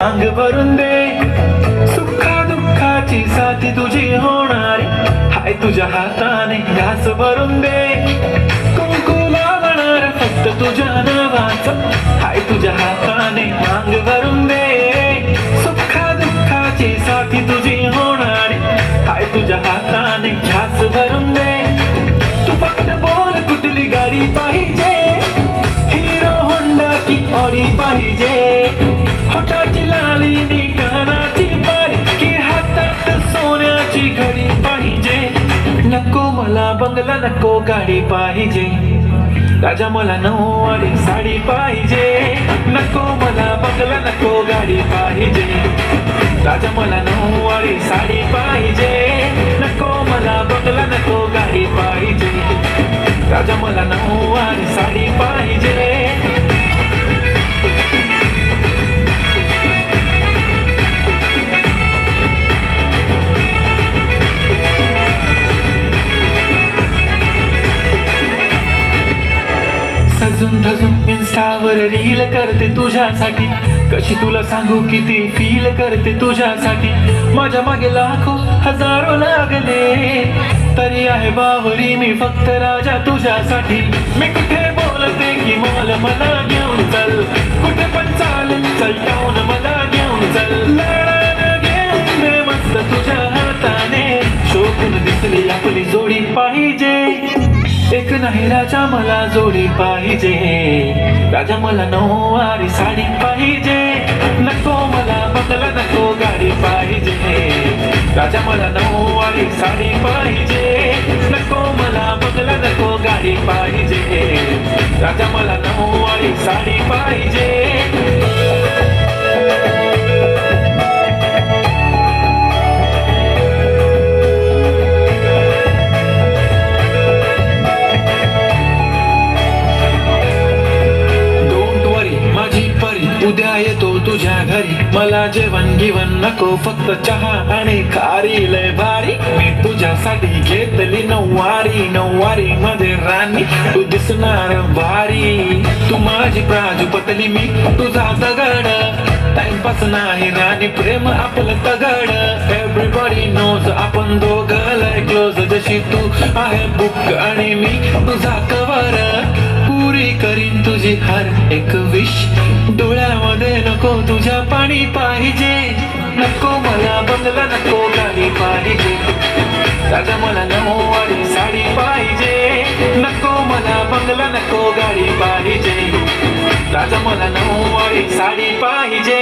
अंग भरून दे सुखा दुःखाची साथी तुझी होणारे हाय तुझ्या हाताने घास भरून दे कुंकू लावणार फक्त तुझ्या नावाचं हाय तुझ्या हाताने अंग भरून दे सुखा दुःखाची साथी तुझी होणारे हाय तुझ्या हाताने घास भरून दे तू फक्त बोल कुठली गाडी पाहिजे हिरो होंडा की ऑडी पाहिजे होठाची लाली नी कानाची बारी की हातात सोन्याची घडी पाहिजे नको मला बंगला नको गाडी पाहिजे राजा मला नऊवारी साडी पाहिजे नको मला बंगला नको गाडी पाहिजे राजा मला नऊवारी साडी पाहिजे नको मला बंगला नको गाडी पाहिजे राजा मला नऊवारी साडी पाहिजे सजून धजून इन्स्टावर रील करते तुझ्यासाठी कशी तुला सांगू किती फील करते तुझ्यासाठी माझ्या मागे लाखो हजारो लागले तरी आहे बावरी मी फक्त राजा तुझ्यासाठी मी कुठे बोलते की मला घेऊन चल कुठे पण चालेल चल टाऊन मला घेऊन चल लढायला घेऊन दे मस्त तुझ्या हाताने शोधून दिसली आपली जोडी पाहिजे एक नाही राजा मला जोडी पाहिजे राजा मला नऊवारी साडी पाहिजे नको मला बंगला नको गाडी पाहिजे राजा मला नऊवारी साडी पाहिजे नको मला बंगला नको गाडी पाहिजे राजा मला नऊवारी साडी पाहिजे उद्या येतो तुझ्या घरी मला जेवण गिवण नको फक्त चहा आणि खारी लय भारी मी तुझ्यासाठी घेतली नऊवारी मध्ये राणी तू दिसणार भारी तू माझी प्राजूपतली मी तुझा दगड टाइमपास नाही राणी प्रेम आपलं तगड एव्हरीबडी नोज आपण दोघं लय क्लोज जशी तू आहे बुक आणि मी तुझा कवर पुरी करीन तुझी हर एक विश डोळ्यामध्ये नको तुझ्या पाणी पाहिजे नको मला बंगला नको गाडी पाहिजे राजा मला नऊवारी साडी पाहिजे नको मला बंगला नको गाडी पाहिजे राजा मला नऊवारी साडी पाहिजे